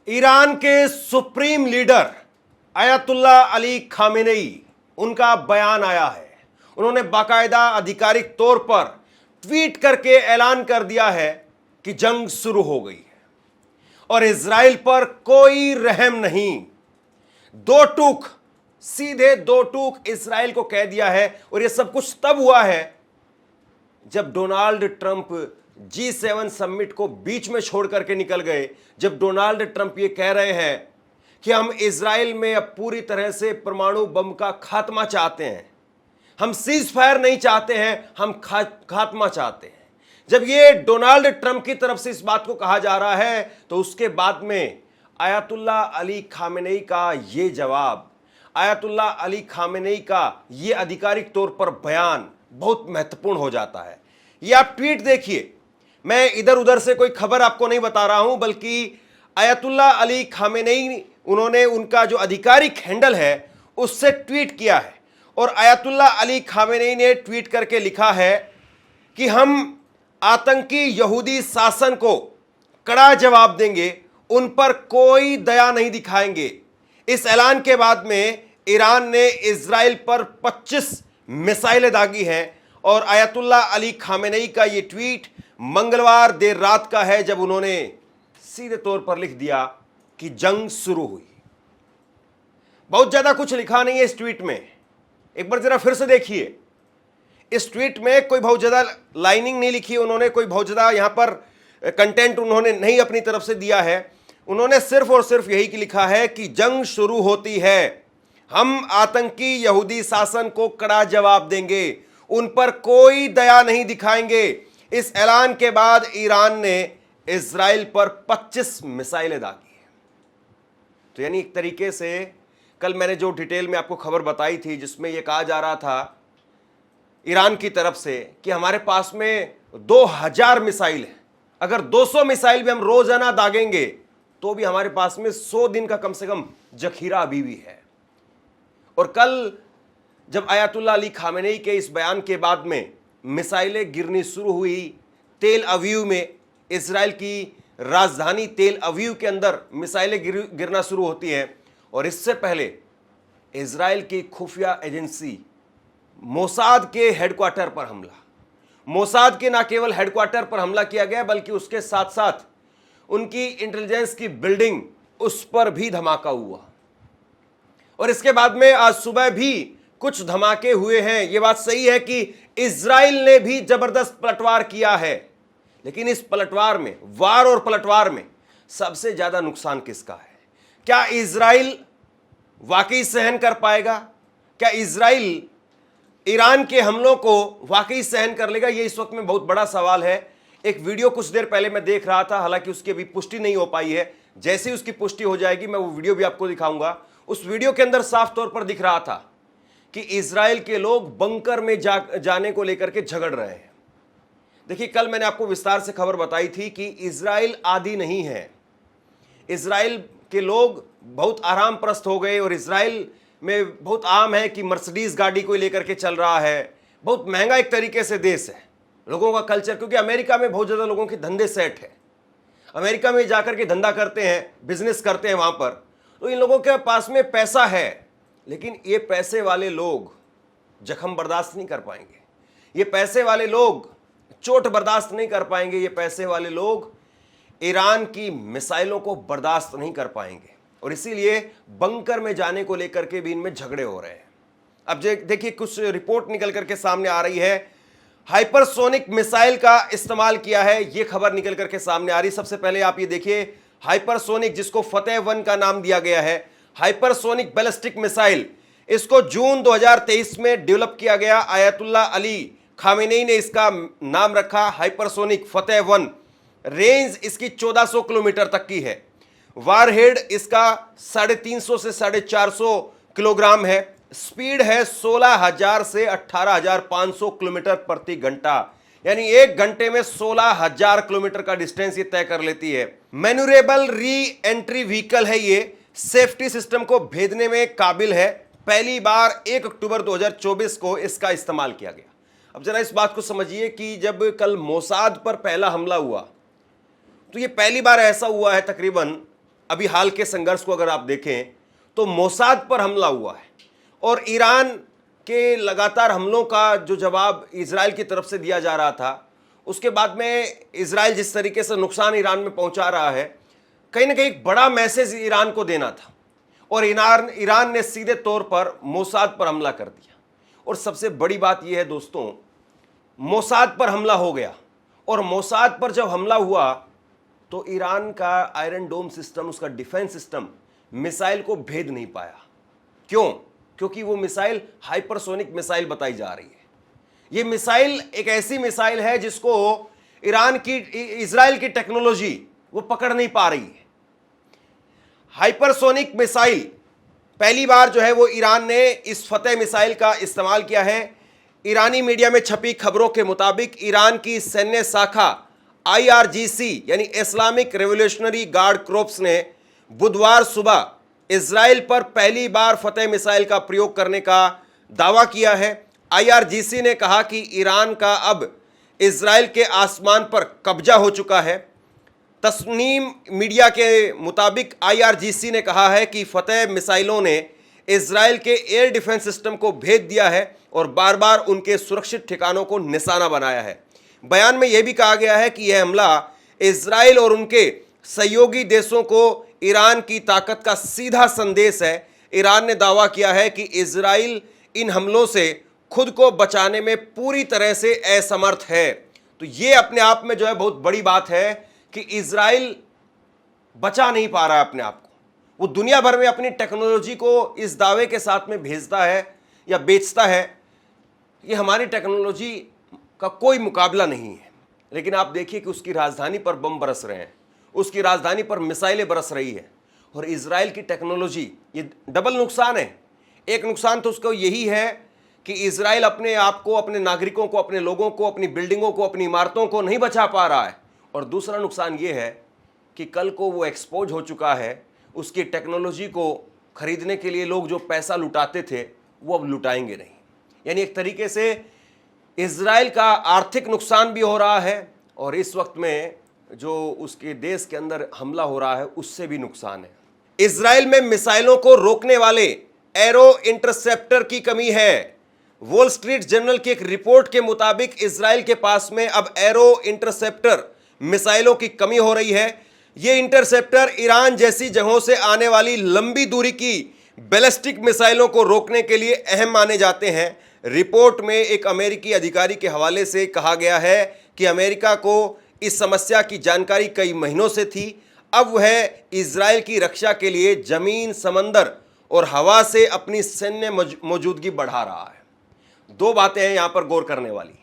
Iran के supreme leader अयतुल्ला Ali Khamenei, उनका बयान आया है। उन्होंने बाकायदा आधिकारिक तौर पर ट्वीट करके ऐलान कर दिया है कि जंग शुरू हो गई है और इजराइल पर कोई रहम नहीं। दो टूक, सीधे दो टूक इजराइल को कह दिया है। और यह सब कुछ तब हुआ है जब डोनाल्ड ट्रंप G7 समिट को बीच में छोड़ करके निकल गए। जब डोनाल्ड ट्रंप ये कह रहे हैं कि हम इजराइल में अब पूरी तरह से परमाणु बम का खात्मा चाहते हैं, हम सीज फायर नहीं चाहते हैं, हम खात्मा चाहते हैं। जब ये डोनाल्ड ट्रंप की तरफ से इस बात को कहा जा रहा है, तो उसके बाद में अयतुल्ला अली खामेनेई का ये जवाब, अयतुल्ला अली खामेनेई का ये आधिकारिक तौर पर बयान बहुत महत्वपूर्ण हो जाता है। ये आप ट्वीट देखिए, मैं इधर उधर से कोई खबर आपको नहीं बता रहा हूं, बल्कि अयतुल्ला अली खामेनेई, उन्होंने उनका जो आधिकारिक हैंडल है उससे ट्वीट किया है। और अयतुल्ला अली खामेनेई ने ट्वीट करके लिखा है कि हम आतंकी यहूदी शासन को कड़ा जवाब देंगे, उन पर कोई दया नहीं दिखाएंगे। इस ऐलान के बाद में ईरान ने इजराइल पर 25 मिसाइलें दागी हैं। और अयतुल्ला अली खामेनेई का यह ट्वीट मंगलवार देर रात का है, जब उन्होंने सीधे तौर पर लिख दिया कि जंग शुरू हुई। बहुत ज्यादा कुछ लिखा नहीं है इस ट्वीट में, एक बार जरा फिर से देखिए। इस ट्वीट में कोई बहुत ज्यादा लाइनिंग नहीं लिखी उन्होंने, कोई बहुत ज्यादा यहां पर कंटेंट उन्होंने नहीं अपनी तरफ से दिया है। उन्होंने सिर्फ और सिर्फ यही कि लिखा है कि जंग शुरू होती है, हम आतंकी यहूदी शासन को कड़ा जवाब देंगे, उन पर कोई दया नहीं दिखाएंगे। इस ऐलान के बाद ईरान ने इजराइल पर 25 मिसाइलें दागी हैं। तो यानी एक तरीके से कल मैंने जो डिटेल में आपको खबर बताई थी, जिसमें यह कहा जा रहा था ईरान की तरफ से कि हमारे पास में 2000 मिसाइल है, अगर 200 मिसाइल भी हम रोजाना दागेंगे तो भी हमारे पास में 100 दिन का कम से कम जखीरा अभी भी है। और कल जब अयतुल्ला अली खामेनेई के इस बयान के बाद में मिसाइलें गिरनी शुरू हुई तेल अवीव में, इजराइल की राजधानी तेल अवीव के अंदर मिसाइलें गिरना शुरू होती हैं। और इससे पहले इजराइल की खुफिया एजेंसी मोसाद के हेडक्वार्टर पर हमला, मोसाद के न केवल हेडक्वार्टर पर हमला किया गया, बल्कि उसके साथ साथ उनकी इंटेलिजेंस की बिल्डिंग, उस पर भी धमाका हुआ। और इसके बाद में आज सुबह भी कुछ धमाके हुए हैं। यह बात सही है कि इजराइल ने भी जबरदस्त पलटवार किया है, लेकिन इस पलटवार में, वार और पलटवार में सबसे ज्यादा नुकसान किसका है? क्या इजराइल वाकई सहन कर पाएगा? क्या इजराइल ईरान के हमलों को वाकई सहन कर लेगा? यह इस वक्त में बहुत बड़ा सवाल है। एक वीडियो कुछ देर पहले मैं देख रहा था, हालांकि उसकी अभी पुष्टि नहीं हो पाई है। जैसे ही उसकी पुष्टि हो जाएगी मैं वो वीडियो भी आपको दिखाऊंगा। उस वीडियो के अंदर साफ तौर पर दिख रहा था कि इजराइल के लोग बंकर में जाने को लेकर के झगड़ रहे हैं। देखिए, कल मैंने आपको विस्तार से खबर बताई थी कि इजराइल आदी नहीं है। इजराइल के लोग बहुत आराम प्रस्त हो गए और इजराइल में बहुत आम है कि मर्सिडीज गाड़ी को लेकर के चल रहा है। बहुत महंगा एक तरीके से देश है, लोगों का कल्चर, क्योंकि अमेरिका में बहुत ज्यादा लोगों के धंधे सेट है। अमेरिका में जाकर के धंधा करते हैं, बिजनेस करते हैं वहां पर, तो इन लोगों के पास में पैसा है। लेकिन ये पैसे वाले लोग जख्म बर्दाश्त नहीं कर पाएंगे, ये पैसे वाले लोग चोट बर्दाश्त नहीं कर पाएंगे, ये पैसे वाले लोग ईरान की मिसाइलों को बर्दाश्त नहीं कर पाएंगे। और इसीलिए बंकर में जाने को लेकर के भी इनमें झगड़े हो रहे हैं। अब देखिए, कुछ रिपोर्ट निकल करके सामने आ रही है, हाइपरसोनिक मिसाइल का इस्तेमाल किया है, यह खबर निकल करके सामने आ रही। सबसे पहले आप ये देखिए, हाइपरसोनिक, जिसको फतेह-1 का नाम दिया गया है, हाइपरसोनिक बैलिस्टिक मिसाइल, इसको जून 2023 में डेवलप किया गया। अयतुल्ला अली खामेनेई ने इसका नाम रखा हाइपरसोनिक फतेह-1। रेंज इसकी 1400 किलोमीटर तक की है। वारहेड इसका 350 से 450 किलोग्राम है। स्पीड है 16,000 से 18,500 किलोमीटर प्रति घंटा, यानी एक घंटे में 16,000 किलोमीटर का डिस्टेंस ये तय कर लेती है। मैन्यूरेबल री एंट्री व्हीकल है, ये सेफ्टी सिस्टम को भेदने में काबिल है। पहली बार 1 अक्टूबर 2024 को इसका इस्तेमाल किया गया। अब जरा इस बात को समझिए कि जब कल मोसाद पर पहला हमला हुआ, तो ये पहली बार ऐसा हुआ है तकरीबन अभी हाल के संघर्ष को अगर आप देखें तो मोसाद पर हमला हुआ है और ईरान के लगातार हमलों का जो जवाब इजराइल की तरफ से दिया जा रहा था, उसके बाद में इजराइल जिस तरीके से नुकसान ईरान में पहुंचा रहा है, कहीं ना कहीं एक बड़ा मैसेज ईरान को देना था और ईरान ने सीधे तौर पर मोसाद पर हमला कर दिया। और सबसे बड़ी बात यह है दोस्तों, मोसाद पर हमला हो गया और मोसाद पर जब हमला हुआ तो ईरान का आयरन डोम सिस्टम, उसका डिफेंस सिस्टम मिसाइल को भेद नहीं पाया। क्यों? क्योंकि वो मिसाइल हाइपरसोनिक मिसाइल बताई जा रही है। ये मिसाइल एक ऐसी मिसाइल है जिसको इजराइल की टेक्नोलॉजी वो पकड़ नहीं पा रही है। हाइपरसोनिक मिसाइल पहली बार जो है वो ईरान ने इस फतेह मिसाइल का इस्तेमाल किया है। ईरानी मीडिया में छपी खबरों के मुताबिक ईरान की सैन्य शाखा IRGC यानी इस्लामिक रेवोल्यूशनरी गार्ड क्रोप्स ने बुधवार सुबह इजराइल पर पहली बार फतेह मिसाइल का प्रयोग करने का दावा किया है। IRGC ने कहा कि ईरान का अब इजराइल के आसमान पर कब्जा हो चुका है। तस्नीम मीडिया के मुताबिक IRGC ने कहा है कि फतेह मिसाइलों ने इजराइल के एयर डिफेंस सिस्टम को भेद दिया है और बार बार उनके सुरक्षित ठिकानों को निशाना बनाया है। बयान में यह भी कहा गया है कि यह हमला इजराइल और उनके सहयोगी देशों को ईरान की ताकत का सीधा संदेश है। ईरान ने दावा किया है कि इजराइल इन हमलों से खुद को बचाने में पूरी तरह से असमर्थ है। तो यह अपने आप में जो है बहुत बड़ी बात है कि इजराइल बचा नहीं पा रहा है अपने आप को। वो दुनिया भर में अपनी टेक्नोलॉजी को इस दावे के साथ में भेजता है या बेचता है कि हमारी टेक्नोलॉजी का कोई मुकाबला नहीं है, लेकिन आप देखिए कि उसकी राजधानी पर बम बरस रहे हैं, उसकी राजधानी पर मिसाइलें बरस रही है। और इजराइल की टेक्नोलॉजी, ये डबल नुकसान है। एक नुकसान तो उसको यही है कि इजराइल अपने आप को, अपने नागरिकों को, अपने लोगों को, अपनी बिल्डिंगों को, अपनी इमारतों को नहीं बचा पा रहा है। और दूसरा नुकसान ये है कि कल को वो एक्सपोज हो चुका है, उसकी टेक्नोलॉजी को खरीदने के लिए लोग जो पैसा लुटाते थे वो अब लुटाएंगे नहीं। यानी एक तरीके से इजराइल का आर्थिक नुकसान भी हो रहा है और इस वक्त में जो उसके देश के अंदर हमला हो रहा है उससे भी नुकसान है। इजराइल में मिसाइलों को रोकने वाले एरो इंटरसेप्टर की कमी है। वॉल स्ट्रीट जर्नल की एक रिपोर्ट के मुताबिक इजराइल के पास में अब एरो इंटरसेप्टर मिसाइलों की कमी हो रही है। ये इंटरसेप्टर ईरान जैसी जगहों से आने वाली लंबी दूरी की बैलिस्टिक मिसाइलों को रोकने के लिए अहम माने जाते हैं। रिपोर्ट में एक अमेरिकी अधिकारी के हवाले से कहा गया है कि अमेरिका को इस समस्या की जानकारी कई महीनों से थी। अब वह इजराइल की रक्षा के लिए जमीन, समंदर और हवा से अपनी सैन्य मौजूदगी बढ़ा रहा है। दो बातें हैं यहां पर गौर करने वाली।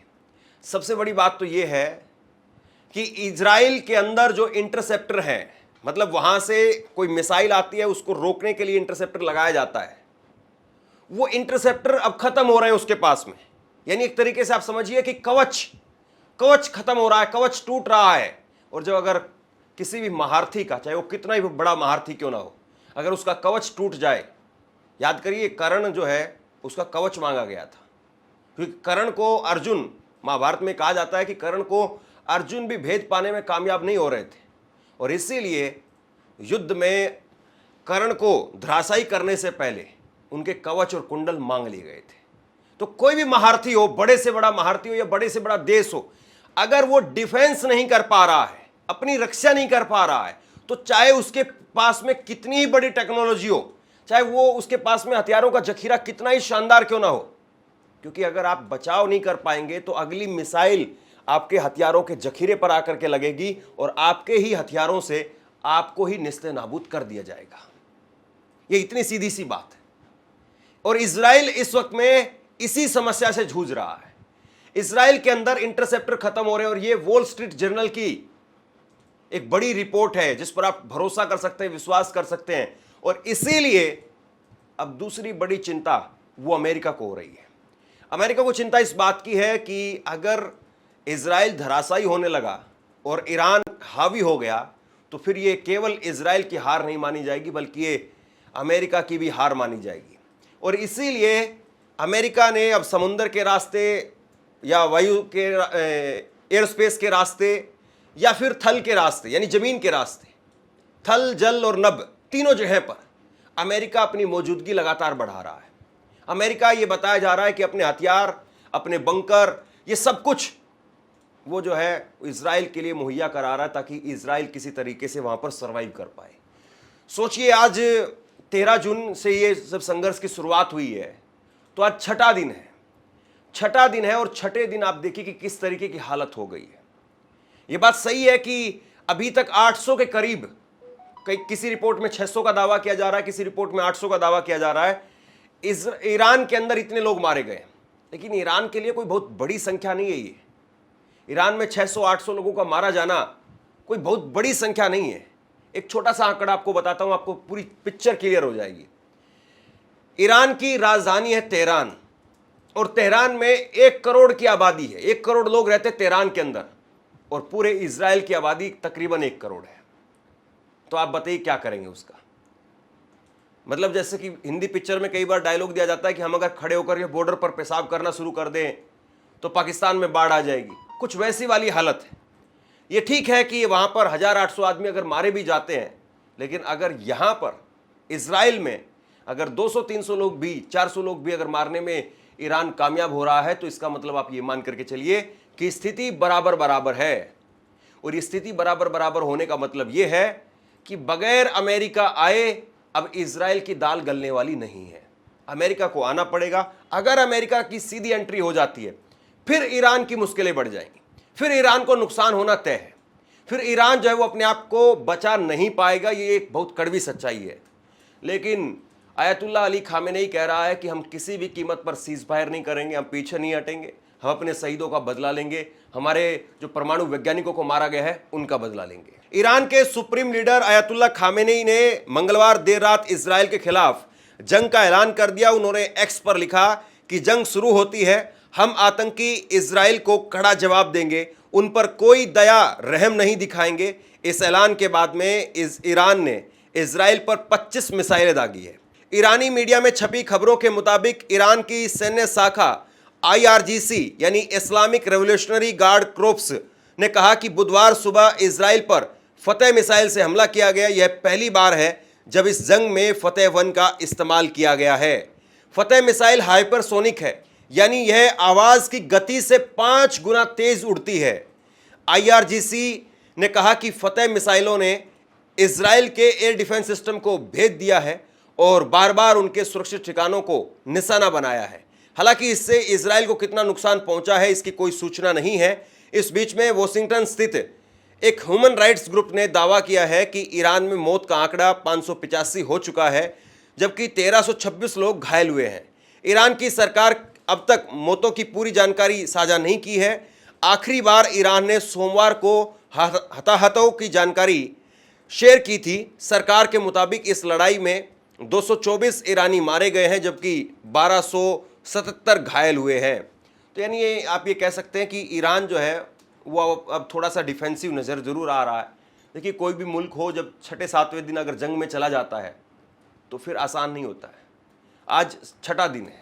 सबसे बड़ी बात तो यह है कि इजराइल के अंदर जो इंटरसेप्टर है, मतलब वहां से कोई मिसाइल आती है उसको रोकने के लिए इंटरसेप्टर लगाया जाता है, वो इंटरसेप्टर अब खत्म हो रहे हैं उसके पास में। यानी एक तरीके से आप समझिए कि कवच खत्म हो रहा है, कवच टूट रहा है। और जब अगर किसी भी महारथी का, चाहे वो कितना ही बड़ा महारथी क्यों ना हो, अगर उसका कवच टूट जाए, याद करिए कर्ण जो है उसका कवच मांगा गया था, क्योंकि कर्ण को अर्जुन, महाभारत में कहा जाता है कि कर्ण को अर्जुन भी भेद पाने में कामयाब नहीं हो रहे थे और इसीलिए युद्ध में कर्ण को धराशायी करने से पहले उनके कवच और कुंडल मांग लिए गए थे। तो कोई भी महारथी हो, बड़े से बड़ा महारथी हो या बड़े से बड़ा देश हो, अगर वो डिफेंस नहीं कर पा रहा है, अपनी रक्षा नहीं कर पा रहा है, तो चाहे उसके पास में कितनी ही बड़ी टेक्नोलॉजी हो, चाहे वो उसके पास में हथियारों का जखीरा कितना ही शानदार क्यों ना हो, क्योंकि अगर आप बचाव नहीं कर पाएंगे तो अगली मिसाइल आपके हथियारों के जखीरे पर आकर के लगेगी और आपके ही हथियारों से आपको ही निस्ते नाबूद कर दिया जाएगा। ये इतनी सीधी सी बात है। और इजराइल इस वक्त में इसी समस्या से जूझ रहा है। इजराइल के अंदर इंटरसेप्टर खत्म हो रहे हैं और ये वॉल स्ट्रीट जर्नल की एक बड़ी रिपोर्ट है जिस पर आप भरोसा कर सकते हैं, विश्वास कर सकते हैं। और इसीलिए अब दूसरी बड़ी चिंता वो अमेरिका को हो रही है। अमेरिका को चिंता इस बात की है कि अगर इजराइल धराशायी होने लगा और ईरान हावी हो गया तो फिर ये केवल इजराइल की हार नहीं मानी जाएगी, बल्कि ये अमेरिका की भी हार मानी जाएगी। और इसीलिए अमेरिका ने अब समुंदर के रास्ते या वायु के एयर स्पेस के रास्ते या फिर थल के रास्ते यानी जमीन के रास्ते थल, जल और नभ तीनों जगह पर अमेरिका अपनी मौजूदगी लगातार बढ़ा रहा है। अमेरिका ये बताया जा रहा है कि अपने हथियार, अपने बंकर, ये सब कुछ वो जो है इजराइल के लिए मुहैया करा रहा है ताकि इजराइल किसी तरीके से वहां पर सरवाइव कर पाए। सोचिए, आज 13 जून से ये सब संघर्ष की शुरुआत हुई है, तो आज छठा दिन है। छठा दिन है और छठे दिन आप देखिए कि किस तरीके की हालत हो गई है। ये बात सही है कि अभी तक 800 के करीब, किसी रिपोर्ट में 600 का दावा किया जा रहा है, किसी रिपोर्ट में 800 का दावा किया जा रहा है, ईरान के अंदर इतने लोग मारे गए। लेकिन ईरान के लिए कोई बहुत बड़ी संख्या नहीं है ये। ईरान में 600-800 लोगों का मारा जाना कोई बहुत बड़ी संख्या नहीं है। एक छोटा सा आंकड़ा आपको बताता हूं, आपको पूरी पिक्चर क्लियर हो जाएगी। ईरान की राजधानी है तेहरान, और तेहरान में 1 करोड़ की आबादी है। 1 करोड़ लोग रहते हैं तेहरान के अंदर, और पूरे इजराइल की आबादी तकरीबन 1 करोड़ है। तो आप बताइए क्या करेंगे उसका। मतलब जैसे कि हिंदी पिक्चर में कई बार डायलॉग दिया जाता है कि हम अगर खड़े होकर के बॉर्डर पर पेशाब करना शुरू कर दें तो पाकिस्तान में बाढ़ आ जाएगी, कुछ वैसी वाली हालत है। ये ठीक है कि वहां पर 1800 आदमी अगर मारे भी जाते हैं, लेकिन अगर यहां पर इजराइल में अगर 200-300 लोग भी, 400 लोग भी अगर मारने में ईरान कामयाब हो रहा है, तो इसका मतलब आप ये मान करके चलिए कि स्थिति बराबर बराबर है। और ये स्थिति बराबर बराबर होने का मतलब ये है कि बगैर अमेरिका आए अब इजराइल की दाल गलने वाली नहीं है। अमेरिका को आना पड़ेगा। अगर अमेरिका की सीधी एंट्री हो जाती है, फिर ईरान की मुश्किलें बढ़ जाएंगी, फिर ईरान को नुकसान होना तय है। फिर ईरान जो है वो अपने आप को बचा नहीं पाएगा। ये एक बहुत कड़वी सच्चाई है। लेकिन आयतुल्लाह अली खामेनेई कह रहा है कि हम किसी भी कीमत पर सीज फायर नहीं करेंगे, हम पीछे नहीं हटेंगे, हम अपने शहीदों का बदला लेंगे, हमारे जो परमाणु वैज्ञानिकों को मारा गया है उनका बदला लेंगे। ईरान के सुप्रीम लीडर आयतुल्लाह खामेनेई ने मंगलवार देर रात इजराइल के खिलाफ जंग का ऐलान कर दिया। उन्होंने एक्स पर लिखा कि जंग शुरू होती है, हम आतंकी इजराइल को कड़ा जवाब देंगे, उन पर कोई दया रहम नहीं दिखाएंगे। इस ऐलान के बाद में ईरान ने इजराइल पर 25 मिसाइलें दागी है। ईरानी मीडिया में छपी खबरों के मुताबिक ईरान की सैन्य शाखा IRGC यानी इस्लामिक रेवोल्यूशनरी गार्ड क्रोप्स ने कहा कि बुधवार सुबह इजराइल पर फतेह मिसाइल से हमला किया गया। यह पहली बार है जब इस जंग में फतेह 1 का इस्तेमाल किया गया है। फतेह मिसाइल हाइपरसोनिक है, यानी यह आवाज की गति से 5 गुना तेज उड़ती है। IRGC ने कहा कि फतेह मिसाइलों ने इजराइल के एयर डिफेंस सिस्टम को भेद दिया है और बार बार उनके सुरक्षित ठिकानों को निशाना बनाया है। हालांकि इससे इजराइल को कितना नुकसान पहुंचा है इसकी कोई सूचना नहीं है। इस बीच में वॉशिंगटन स्थित एक ह्यूमन राइट्स ग्रुप ने दावा किया है कि ईरान में मौत का आंकड़ा 585 हो चुका है, जबकि 1326 लोग घायल हुए हैं। ईरान की सरकार अब तक मौतों की पूरी जानकारी साझा नहीं की है। आखिरी बार ईरान ने सोमवार को हताहतों की जानकारी शेयर की थी। सरकार के मुताबिक इस लड़ाई में 224 ईरानी मारे गए हैं, जबकि 1277 घायल हुए हैं। तो यानी ये आप ये कह सकते हैं कि ईरान जो है वो अब थोड़ा सा डिफेंसिव नज़र ज़रूर आ रहा है। देखिए, कोई भी मुल्क हो जब 6-7वें दिन अगर जंग में चला जाता है तो फिर आसान नहीं होता है। आज छठा दिन है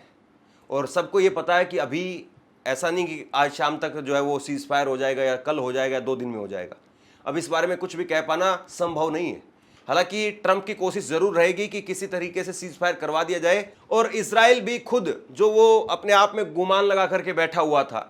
और सबको ये पता है कि अभी ऐसा नहीं कि आज शाम तक जो है वो सीज फायर हो जाएगा या कल हो जाएगा या 2 दिन में हो जाएगा। अब इस बारे में कुछ भी कह पाना संभव नहीं है। हालांकि ट्रंप की कोशिश जरूर रहेगी कि किसी तरीके से सीज फायर करवा दिया जाए, और इजराइल भी खुद जो वो अपने आप में गुमान लगा करके बैठा हुआ था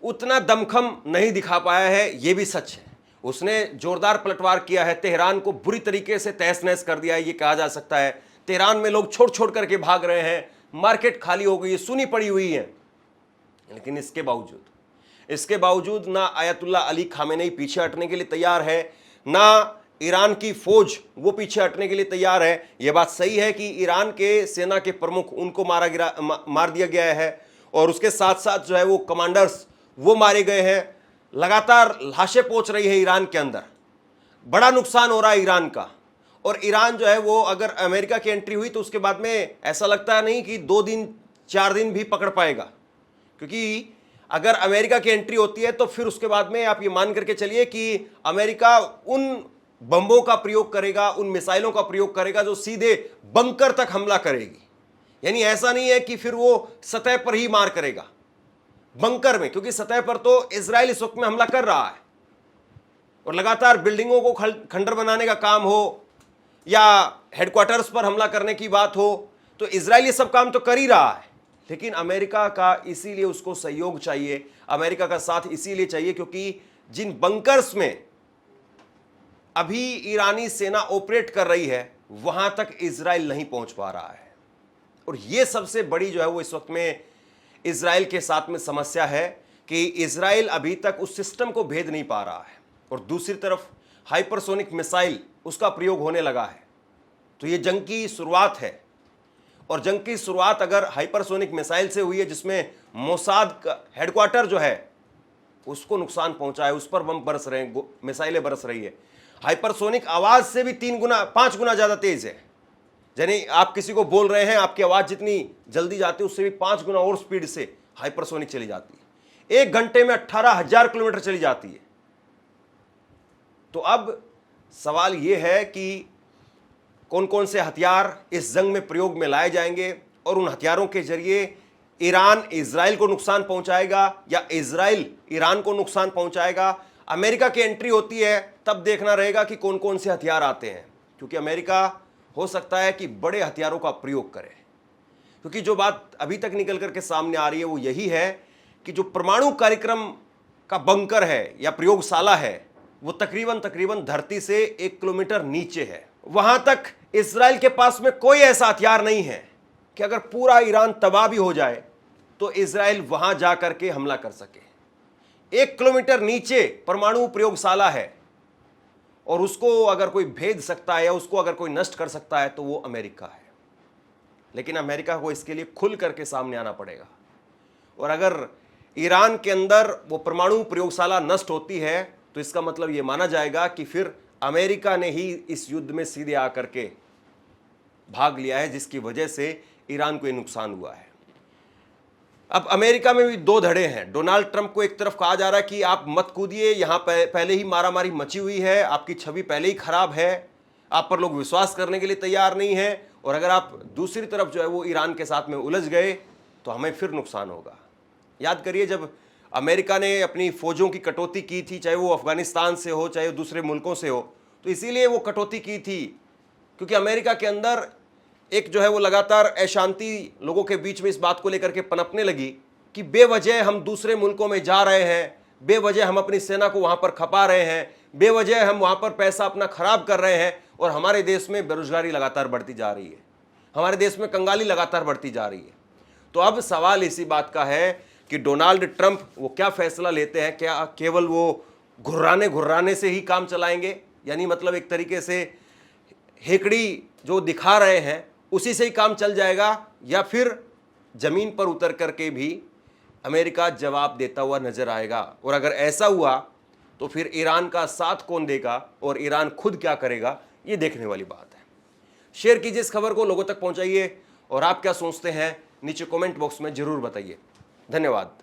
उतना दमखम नहीं दिखा पाया है, ये भी सच है। उसने जोरदार पलटवार किया है, तेहरान को बुरी तरीके से तहस नहस कर दिया है, ये कहा जा सकता है। तेहरान में लोग छोड़ छोड़ करके भाग रहे हैं, मार्केट खाली हो गई है, सुनी पड़ी हुई है। लेकिन इसके बावजूद ना आयतुल्लाह अली खामेनेई पीछे हटने के लिए तैयार है, ना ईरान की फौज वो पीछे हटने के लिए तैयार है। यह बात सही है कि ईरान के सेना के प्रमुख उनको मार दिया गया है, और उसके साथ साथ जो है वो कमांडर्स वो मारे गए हैं। लगातार लाशें पहुंच रही है ईरान के अंदर, बड़ा नुकसान हो रहा है ईरान का। और ईरान जो है वो अगर अमेरिका की एंट्री हुई तो उसके बाद में ऐसा लगता है नहीं कि 2 दिन 4 दिन भी पकड़ पाएगा, क्योंकि अगर अमेरिका की एंट्री होती है तो फिर उसके बाद में आप ये मान करके चलिए कि अमेरिका उन बम्बों का प्रयोग करेगा, उन मिसाइलों का प्रयोग करेगा जो सीधे बंकर तक हमला करेगी। यानी ऐसा नहीं है कि फिर वो सतह पर ही मार करेगा, बंकर में, क्योंकि सतह पर तो इजराइल इस वक्त में हमला कर रहा है। और लगातार बिल्डिंगों को खंडर बनाने का काम हो या हेडक्वार्टर्स पर हमला करने की बात हो, तो इजराइल ये सब काम तो कर ही रहा है। लेकिन अमेरिका का इसीलिए उसको सहयोग चाहिए, अमेरिका का साथ इसीलिए चाहिए क्योंकि जिन बंकर्स में अभी ईरानी सेना ऑपरेट कर रही है वहां तक इजराइल नहीं पहुंच पा रहा है। और यह सबसे बड़ी जो है वो इस वक्त में इजराइल के साथ में समस्या है कि इजराइल अभी तक उस सिस्टम को भेद नहीं पा रहा है। और दूसरी तरफ हाइपरसोनिक मिसाइल उसका प्रयोग होने लगा है। तो ये जंग की शुरुआत है, और जंग की शुरुआत अगर हाइपरसोनिक मिसाइल से हुई है जिसमें मोसाद का हेडक्वार्टर जो है उसको नुकसान पहुंचा है, उस पर बम बरस रहे हैं, मिसाइलें बरस रही है। हाइपरसोनिक आवाज से भी 3 गुना 5 गुना ज्यादा तेज है। यानी आप किसी को बोल रहे हैं, आपकी आवाज जितनी जल्दी जाती है उससे भी 5 गुना और स्पीड से हाइपरसोनिक चली जाती है। 1 घंटे में 18,000 किलोमीटर चली जाती है। तो अब सवाल यह है कि कौन कौन से हथियार इस जंग में प्रयोग में लाए जाएंगे, और उन हथियारों के जरिए ईरान इजराइल को नुकसान पहुंचाएगा या इजराइल ईरान को नुकसान पहुंचाएगा। अमेरिका की एंट्री होती है तब देखना रहेगा कि कौन कौन से हथियार आते हैं, क्योंकि अमेरिका हो सकता है कि बड़े हथियारों का प्रयोग करे। क्योंकि जो बात अभी तक निकल करके सामने आ रही है वो यही है कि जो परमाणु कार्यक्रम का बंकर है या प्रयोगशाला है वो तकरीबन धरती से 1 किलोमीटर नीचे है। वहां तक इजराइल के पास में कोई ऐसा हथियार नहीं है कि अगर पूरा ईरान तबाह भी हो जाए तो इजराइल वहां जाकर के हमला कर सके। 1 किलोमीटर नीचे परमाणु प्रयोगशाला है, और उसको अगर कोई भेद सकता है या उसको अगर कोई नष्ट कर सकता है तो वो अमेरिका है। लेकिन अमेरिका को इसके लिए खुल करके सामने आना पड़ेगा। और अगर ईरान के अंदर वो परमाणु प्रयोगशाला नष्ट होती है तो इसका मतलब ये माना जाएगा कि फिर अमेरिका ने ही इस युद्ध में सीधे आकर के भाग लिया है, जिसकी वजह से ईरान को ये नुकसान हुआ है। अब अमेरिका में भी 2 धड़े हैं। डोनाल्ड ट्रंप को एक तरफ कहा जा रहा है कि आप मत कूदिए, यहां पहले ही मारामारी मची हुई है, आपकी छवि पहले ही खराब है, आप पर लोग विश्वास करने के लिए तैयार नहीं है, और अगर आप दूसरी तरफ जो है वो ईरान के साथ में उलझ गए तो हमें फिर नुकसान होगा। याद करिए, जब अमेरिका ने अपनी फौजों की कटौती की थी, चाहे वो अफगानिस्तान से हो चाहे दूसरे मुल्कों से हो, तो इसीलिए वो कटौती की थी क्योंकि अमेरिका के अंदर एक जो है वो लगातार अशांति लोगों के बीच में इस बात को लेकर के पनपने लगी कि बेवजह हम दूसरे मुल्कों में जा रहे हैं, बेवजह हम अपनी सेना को वहां पर खपा रहे हैं, बेवजह हम वहां पर पैसा अपना खराब कर रहे हैं, और हमारे देश में बेरोजगारी लगातार बढ़ती जा रही है, हमारे देश में कंगाली लगातार बढ़ती जा रही है। तो अब सवाल इसी बात का है कि डोनाल्ड ट्रंप वो क्या फैसला लेते हैं। क्या केवल वो घुर्राने से ही काम चलाएंगे, यानी मतलब एक तरीके से हेकड़ी जो दिखा रहे हैं उसी से ही काम चल जाएगा, या फिर जमीन पर उतर करके भी अमेरिका जवाब देता हुआ नजर आएगा। और अगर ऐसा हुआ तो फिर ईरान का साथ कौन देगा और ईरान खुद क्या करेगा, ये देखने वाली बात है। शेयर कीजिए इस खबर को, लोगों तक पहुंचाइए, और आप क्या सोचते हैं नीचे कमेंट बॉक्स में जरूर बताइए। धन्यवाद।